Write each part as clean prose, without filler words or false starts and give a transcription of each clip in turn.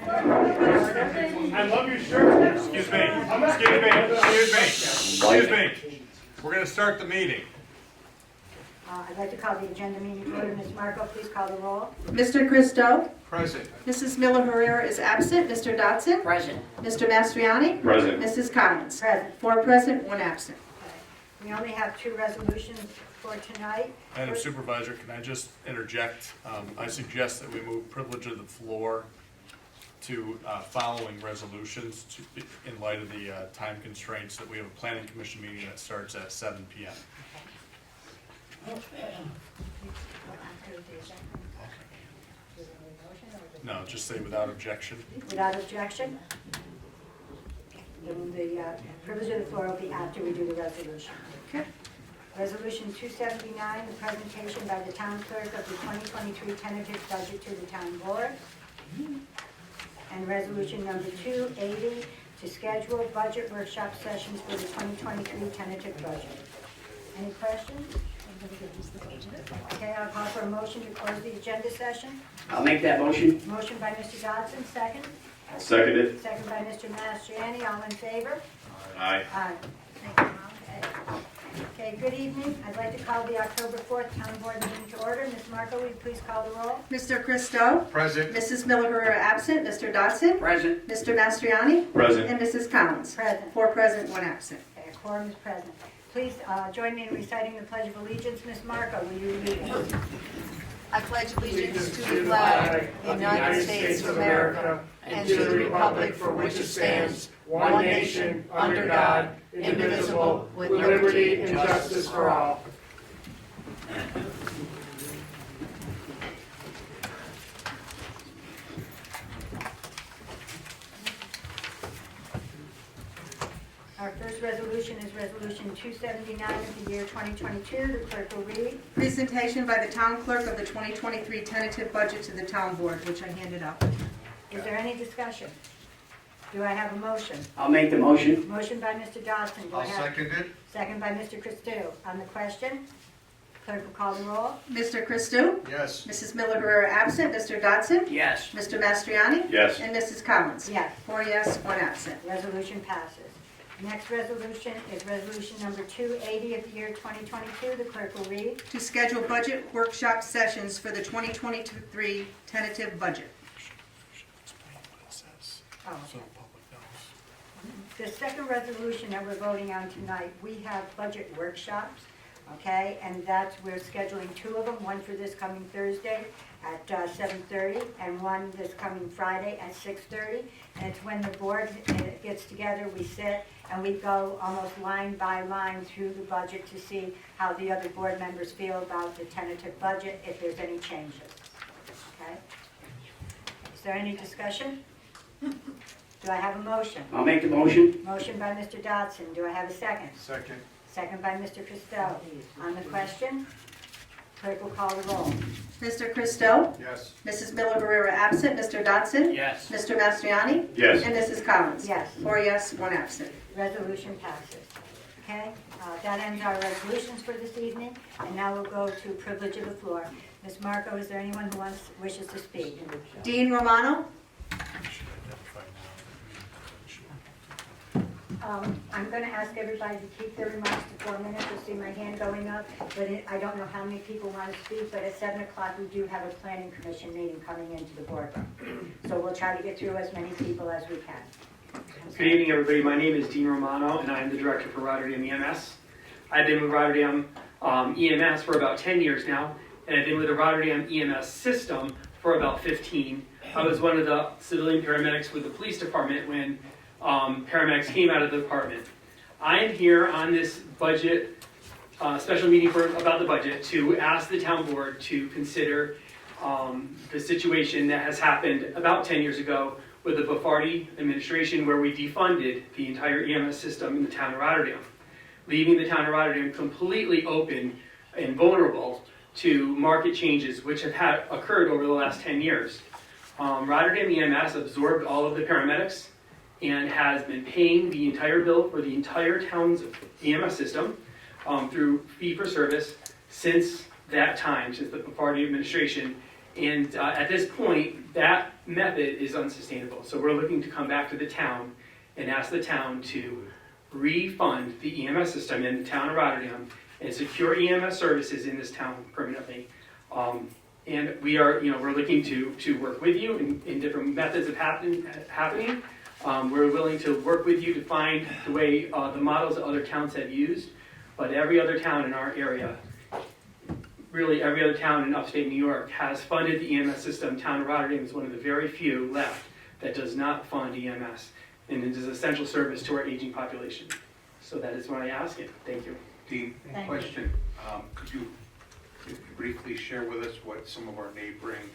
I love your shirt. Excuse me. Excuse me. We're going to start the meeting. I'd like to call the agenda meeting to order. Ms. Marco, please call the roll. Mr. Christo? Present. Mrs. Miller Herrera is absent. Mr. Dodson? Present. Mr. Mastriani? Present. Mrs. Collins? Present. 4 present, 1 absent. We only have 2 resolutions for tonight. Madam Supervisor, can I just interject? I suggest that we move privilege of the floor to following resolutions in light of the time constraints that we have a planning commission meeting that starts at 7 p.m. No, just say without objection. Without objection? Then the privilege of the floor will be after we do the resolution. Okay. Resolution 279, the presentation by the town clerk of the 2023 tentative budget to the town board. And resolution number 280, to schedule budget workshop sessions for the 2023 tentative budget. Any questions? Okay, I'll call for a motion to close the agenda session. I'll make that motion. Motion by Mr. Dodson, second. I'll second it. Second by Mr. Mastriani, all in favor? Aye. Aye. Thank you. Okay, good evening. I'd like to call the October 4th town board meeting to order. Ms. Marco, will you please call the roll? Mr. Christo? Present. Mrs. Miller Herrera absent. Mr. Dodson? Present. Mr. Mastriani? Present. And Mrs. Collins? Present. 4 present, 1 absent. Okay, a quorum is present. Please join me in reciting the Pledge of Allegiance. Ms. Marco, will you lead us? I pledge allegiance to the flag of the United States of America and to the republic for which it stands, one nation, under God, indivisible, with liberty and justice for all. Our first resolution is Resolution 279 of the year 2022. The clerk will read. Presentation by the town clerk of the 2023 tentative budget to the town board, which I handed out. Is there any discussion? Do I have a motion? I'll make the motion. Motion by Mr. Dodson. Do I I'll have- second it. Second by Mr. Christou. On the question, clerk will call the roll. Mr. Christo? Yes. Mrs. Miller Herrera absent. Mr. Dodson? Yes. Mr. Mastriani? Yes. And Mrs. Collins? Yes. 4 yes, 1 absent. Resolution passes. Next resolution is resolution number 280 of the year 2022. The clerk will read. To schedule budget workshop sessions for the 2023 tentative budget. Explain what it says Oh, so the public knows. the second resolution that we're voting on tonight, we have budget workshops, okay? And we're scheduling 2 of them, one for this coming Thursday at 7:30 and one this coming Friday at 6:30. And it's when the board gets together, we sit and we go almost line by line through the budget to see how the other board members feel about the tentative budget, if there's any changes, okay? Is there any discussion? Do I have a motion? I'll make the motion. Motion by Mr. Dodson. Do I have a second? Second. Second by Mr. Christou. On the question, clerk will call the roll. Mr. Christo? Yes. Mrs. Miller Herrera absent. Mr. Dodson? Yes. Mr. Mastriani? Yes. And Mrs. Collins? Yes. 4 yes, 1 absent. Resolution passes. Okay, that ends our resolutions for this evening, and now we'll go to privilege of the floor. Ms. Marco, is there anyone who wishes to speak? Dean Romano? I'm going to ask everybody to keep their remarks to 4 minutes. You'll see my hand going up, but I don't know how many people want to speak, but at 7 o'clock we do have a planning commission meeting coming into the boardroom. So we'll try to get through as many people as we can. Good evening, everybody. My name is Dean Romano, and I am the director for Rotterdam EMS. I've been with Rotterdam EMS for about 10 years now, and I've been with the Rotterdam EMS system for about 15. I was one of the civilian paramedics with the police department when paramedics came out of the department. I am here on this budget, special meeting about the budget to ask the town board to consider the situation that has happened about 10 years ago with the Buffardi administration, where we defunded the entire EMS system in the town of Rotterdam, leaving the town of Rotterdam completely open and vulnerable to market changes which have occurred over the last 10 years. Rotterdam EMS absorbed all of the paramedics and has been paying the entire bill for the entire town's EMS system through fee-for-service since that time, since the Buffardi administration, And at this point, that method is unsustainable. So we're looking to come back to the town and ask the town to refund the EMS system in the town of Rotterdam and secure EMS services in this town permanently. And we're looking to work with you in different methods of happening. We're willing to work with you to find the way, the models that other towns have used, but every other town in our area, really every other town in upstate New York has funded the EMS system. Town of Rotterdam is one of the very few left that does not fund EMS, and it is an essential service to our aging population. So that is what I ask, and thank you. Dean, Thank you. question, could you briefly share with us what some of our neighboring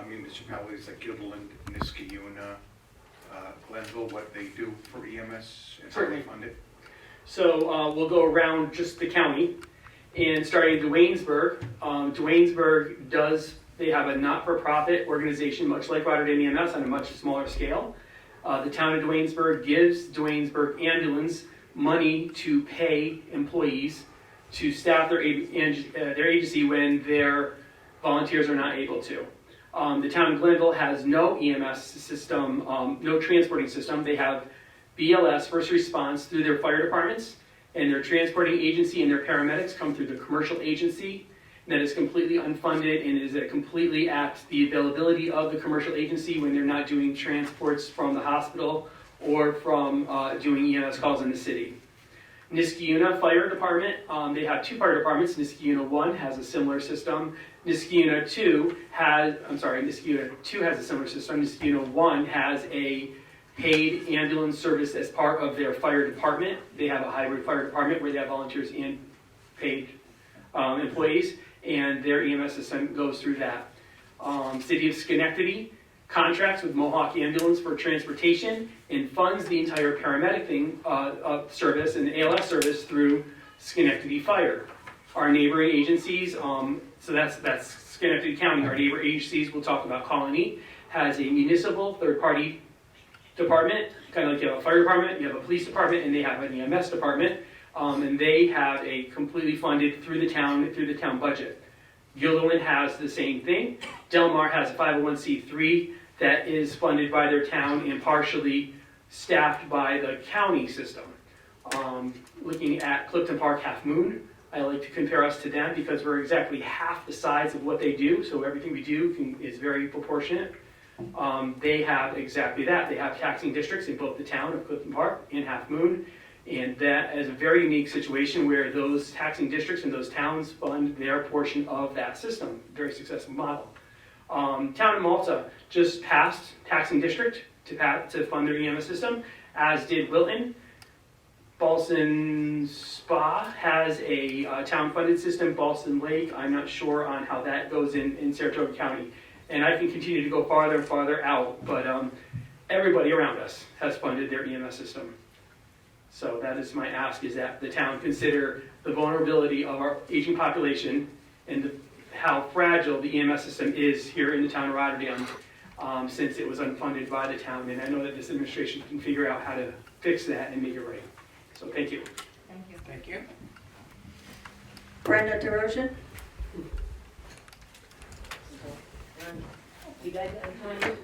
municipalities like Gilliland, Niskayuna, Glenville, what they do for EMS and how they Certainly. fund it? So we'll go around just the county, and starting in Duanesburg. Duanesburg they have a not-for-profit organization, much like Rotterdam EMS, on a much smaller scale. The town of Duanesburg gives Duanesburg Ambulance money to pay employees to staff their agency when their volunteers are not able to. The town of Glenville has no EMS system, no transporting system. They have BLS, first response, through their fire departments, and their transporting agency and their paramedics come through the commercial agency. And that is completely unfunded and is completely at the availability of the commercial agency when they're not doing transports from the hospital or from doing EMS calls in the city. Niskayuna Fire Department, they have two fire departments. Niskayuna 1 has a similar system. Niskayuna 2 has a similar system. Niskayuna 1 has a paid ambulance service as part of their fire department. They have a hybrid fire department where they have volunteers and paid employees, and their EMS system goes through that. City of Schenectady contracts with Mohawk Ambulance for transportation and funds the entire paramedic service and the ALS service through Schenectady Fire. Our neighboring agencies, so that's Schenectady County. Our neighbor agencies, we'll talk about Colony, has a municipal third-party department, kind of like you have a fire department, you have a police department, and they have an EMS department, and they have a completely funded through the town budget. Gilliland has the same thing. Del Mar has a 501c3 that is funded by their town and partially staffed by the county system. Looking at Clifton Park Half Moon, I like to compare us to them because we're exactly half the size of what they do, so everything we do is very proportionate. They have exactly that. They have taxing districts in both the town of Clifton Park and Half Moon, and that is a very unique situation where those taxing districts and those towns fund their portion of that system. Very successful model. Town of Malta just passed taxing district to fund their EMS system, as did Wilton. Ballston Spa has a town-funded system. Ballston Lake, I'm not sure on how that goes in Saratoga County. And I can continue to go farther and farther out, but everybody around us has funded their EMS system. So that is my ask, is that the town consider the vulnerability of our aging population and how fragile the EMS system is here in the town of Rotterdam, since it was unfunded by the town. And I know that this administration can figure out how to fix that and make it right. So thank you. Thank you. Thank you. Brenda DeRosa? You guys have time?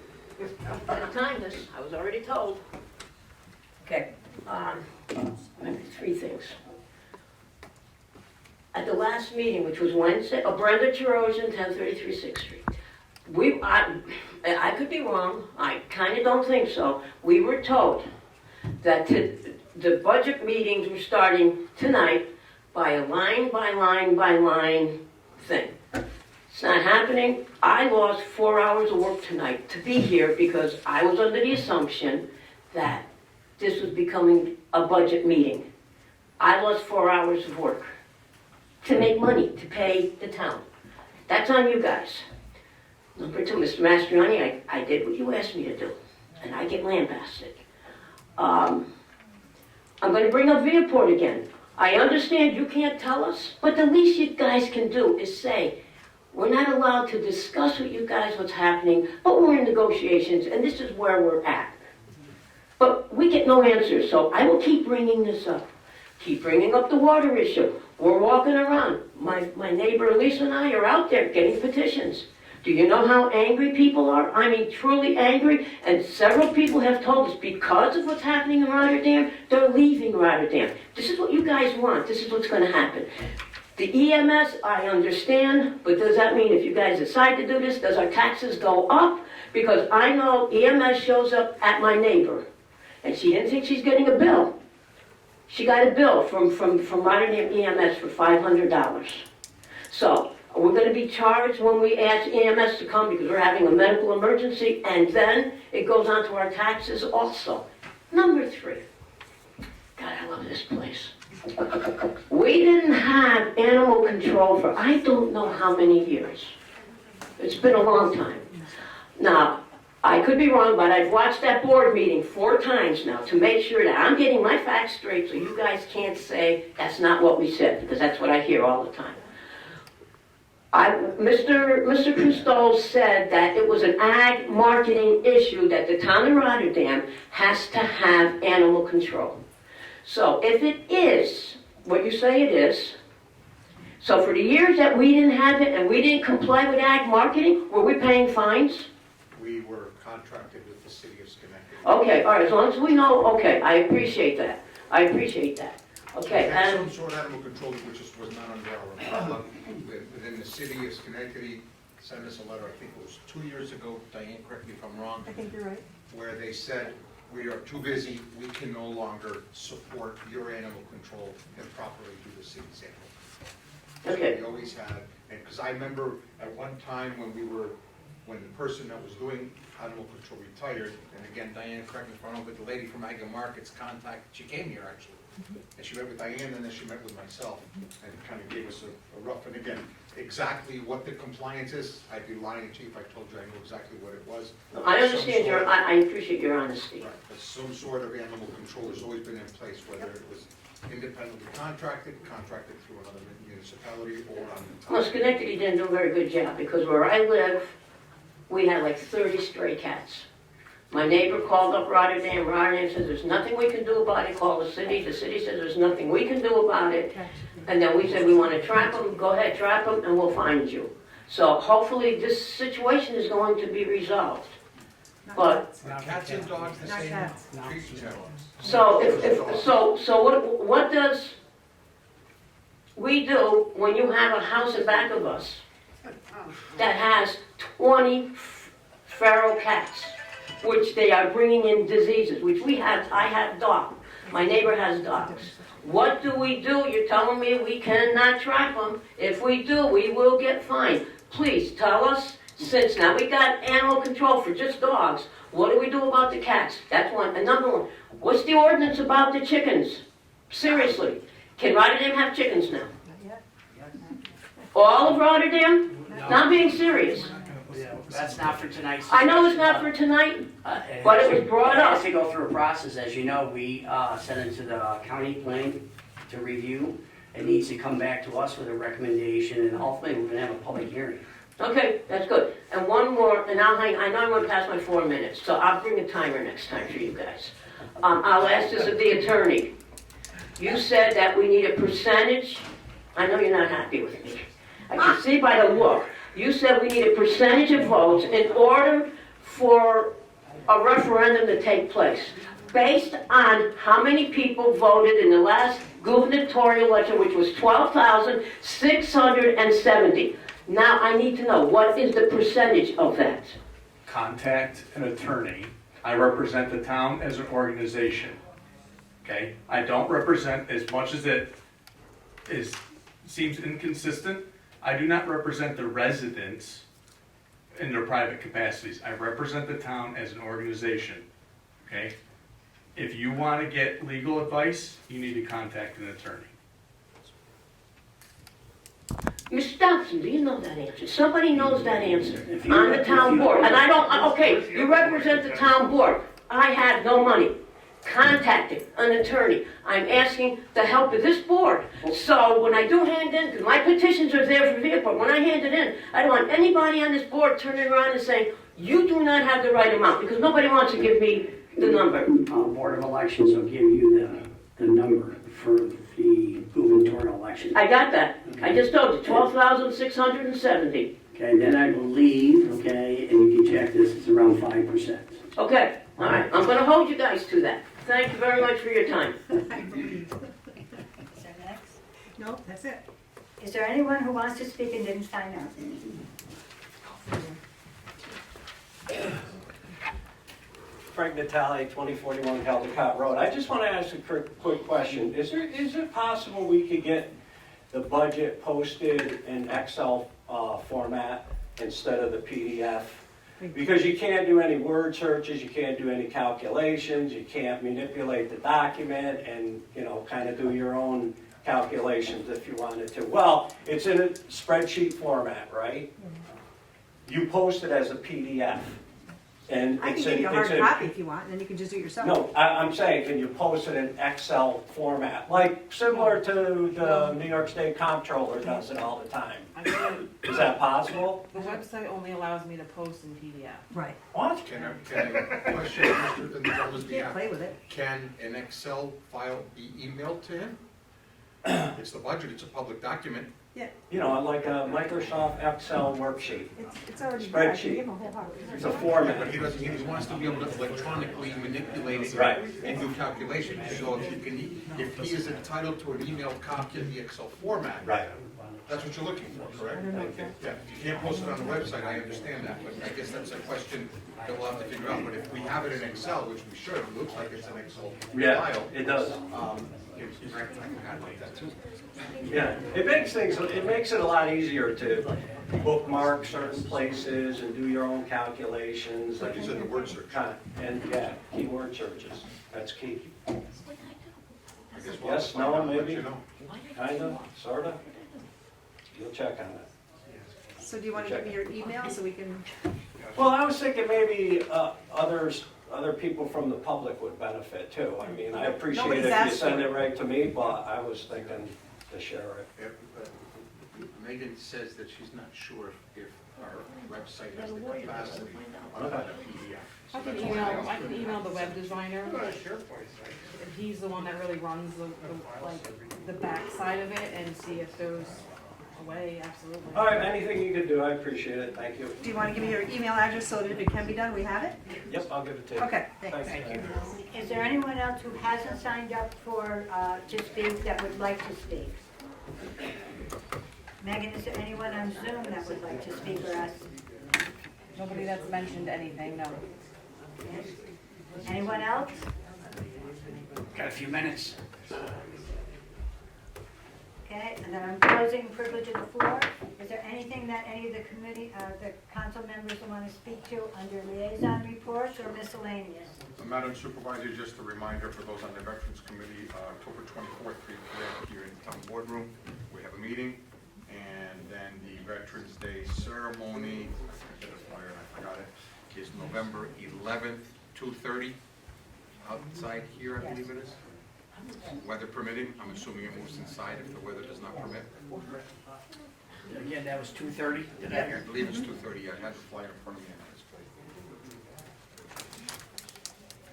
Have time, this, I was already told. Okay, maybe three things. At the last meeting, which was Wednesday, Brenda DeRosa, 1033 6th Street. I could be wrong, I kind of don't think so. We were told that the budget meetings were starting tonight by a line by line by line thing. It's not happening. I lost 4 hours of work tonight to be here because I was under the assumption that this was becoming a budget meeting. I lost 4 hours of work to make money, to pay the town. That's on you guys. Number two, Mr. Mastriani, I did what you asked me to do, and I get lambasted. I'm going to bring up Viaport again. I understand you can't tell us, but the least you guys can do is say, we're not allowed to discuss with you guys what's happening, but we're in negotiations, and this is where we're at. But we get no answers, so I will keep bringing this up. Keep bringing up the water issue. We're walking around. My neighbor Lisa and I are out there getting petitions. Do you know how angry people are? I mean, truly angry. And several people have told us because of what's happening in Rotterdam, they're leaving Rotterdam. This is what you guys want. This is what's going to happen. The EMS, I understand, but does that mean if you guys decide to do this, does our taxes go up? Because I know EMS shows up at my neighbor, and she didn't think she's getting a bill. She got a bill from Rotterdam EMS for $500. So, we're going to be charged when we ask EMS to come because we're having a medical emergency, and then it goes on to our taxes also. Number 3. God, I love this place. We didn't have animal control for I don't know how many years. It's been a long time. Now, I could be wrong, but I've watched that board meeting 4 times now to make sure that I'm getting my facts straight so you guys can't say that's not what we said, because that's what I hear all the time. Mr. Cousteau said that it was an ag marketing issue that the town of Rotterdam has to have animal control. So if it is what you say it is, so for the years that we didn't have it and we didn't comply with ag marketing, were we paying fines? We were contracted with the city of Schenectady. Okay, all right, as long as we know, okay, I appreciate that. I appreciate that. Okay, We had and, some sort of animal control which was not under our umbrella. Within the city of Schenectady sent us a letter, I think it was 2 years ago, Diane, correct me if I'm wrong, I think you're right. where they said, we are too busy, we can no longer support your animal control and properly do the city's animal. Okay. So we always had, and, because I remember at one time when when the person that was doing animal control retired, and again, Diane, correct me if I'm wrong, but the lady from Ag and Markets she came here actually. And she met with Diane, and then she met with myself, and kind of gave us a rough, and again, exactly what the compliance is, I'd be lying to you if I told you I knew exactly what it was. I understand your, I appreciate your honesty. Right, but some sort of animal control has always been in place, whether it was independently contracted through another municipality, or on the town. Well, Schenectady didn't do a very good job, because where I live, we had like 30 stray cats. My neighbor called up Rotterdam says there's nothing we can do about it, call the city says there's nothing we can do about it, and then we said we want to trap them, go ahead, trap them, and we'll find you. So hopefully this situation is going to be resolved. But, Cats and dogs, the Not same cats. treatment. so what does we do when you have a house in back of us that has 20 feral cats, which they are bringing in diseases, which I have dogs. My neighbor has dogs. What do? You're telling me we cannot trap them. If we do, we will get fined. Please tell us, since now we got animal control for just dogs, what do we do about the cats? That's one. And number 1, what's the ordinance about the chickens? Seriously, can Rotterdam have chickens now? All of Rotterdam? Not being serious. That's not for tonight's. I know it's not for tonight, but it was brought It has up. to go through a process, as you know, we sent it to the county planning to review. It needs to come back to us with a recommendation, and hopefully we're gonna have a public hearing. Okay, that's good. And one more, and I know I'm gonna pass my 4 minutes, so I'll bring a timer next time for you guys. I'll ask this of the attorney. You said that we need a percentage. I know you're not happy with me. I can see by the look. You said we need a percentage of votes in order for a referendum to take place, based on how many people voted in the last gubernatorial election, which was 12,670. Now I need to know, what is the percentage of that? Contact an attorney. I represent the town as an organization, okay? I don't represent, as much as it seems inconsistent, I do not represent the residents in their private capacities. I represent the town as an organization, okay? If you want to get legal advice, you need to contact an attorney. Mr. Dobson, do you know that answer? Somebody knows that answer If you- on the town if you- board. And I don't, okay, you represent the town board. I have no money. Contacting an attorney. I'm asking the help of this board. So when I do hand in, because my petitions are there for vehicle, when I hand it in, I don't want anybody on this board turning around and saying, you do not have the right amount, because nobody wants to give me the number. Board of Elections will give you the number for the gubernatorial election. I got that. I just told you, 12,670. Okay, then I believe, okay, and you can check this, it's around 5%. Okay, all right, I'm gonna hold you guys to that. Thank you very much for your time. Is there next? No, that's it. Is there anyone who wants to speak and didn't sign up? Frank Natale, 2041 Caldecott Road. I just want to ask a quick question. Is it possible we could get the budget posted in Excel format instead of the PDF? Because you can't do any word searches, you can't do any calculations, you can't manipulate the document and, you know, kind of do your own calculations if you wanted to. Well, it's in a spreadsheet format, right? You post it as a PDF. And I can it's give you a hard it's copy if you want, and then you can just do it yourself. No, I'm saying, can you post it in Excel format? Like similar to the New York State Comptroller does it all the time. Is that possible? The website only allows me to post in PDF. Right. What? Can a question, Mr. and the gentleman's Can't behalf? play with it. Can an Excel file be emailed to him? It's the budget, it's a public document. You know, like a Microsoft Excel worksheet. It's already there. I can Spreadsheet. give him a whole hard. It's a But format. he doesn't, he wants to be able to electronically manipulate it Right. and do calculations. So if he is entitled to an emailed copy of the Excel format. Right. That's what you're looking for, correct? Yeah, if you can't post it on the website, I understand that, but I guess that's a question that we'll have to figure out. But if we have it in Excel, which we should, it looks like it's an Excel Yeah, file. it does. I like that too. Yeah, it makes it a lot easier to bookmark certain places and do your own calculations. Like you said, the word search. And yeah, keyword searches, that's key. I guess we'll Yes, find no, out and let maybe. you know. Kinda, sorta. You'll check on it. So do you want to give me your email so we can? Well, I was thinking maybe other people from the public would benefit too. I mean, I appreciate Nobody's if you asked send for it it. right to me, but I was thinking to share it. Megan says that she's not sure if our website has the capacity on a PDF. So that's why I can email the web designer. If he's the one that really runs the back side of it and see if there's a way, absolutely. All right, anything you could do, I appreciate it, thank you. Do you want to give me your email address so that if it can be done, we have it? Yep, I'll give it to you. Okay, thanks. Thank you. Is there anyone else who hasn't signed up for, to speak that would like to speak? Megan, is there anyone on Zoom that would like to speak or ask? Nobody that's mentioned anything, no. Anyone else? Got a few minutes. Okay, and then I'm closing privilege of the floor. Is there anything that any of the committee, the council members want to speak to under liaison reports or miscellaneous? Madam Supervisor, just a reminder for those on the Veterans Committee, October 24th, 3 p.m. here in Town Boardroom. We have a meeting, and then the Veterans Day ceremony, I did a flyer and I forgot it, is November 11th, 2:30, outside here, I believe it is. Weather permitting, I'm assuming it moves inside if the weather does not permit. Again, that was 2:30, did I I hear? believe it's 2:30, I had the flyer in front of me.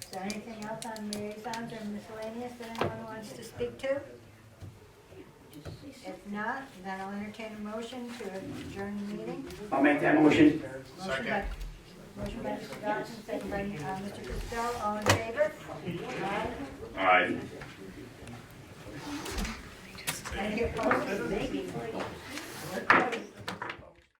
Is there anything else on liaisons or miscellaneous that anyone wants to speak to? If not, then I'll entertain a motion to adjourn the meeting. I'll make that motion. Motion by Mr. Dodson, second by Mr. Costello, all in favor? Aye. Aye. Any opposed? Maybe.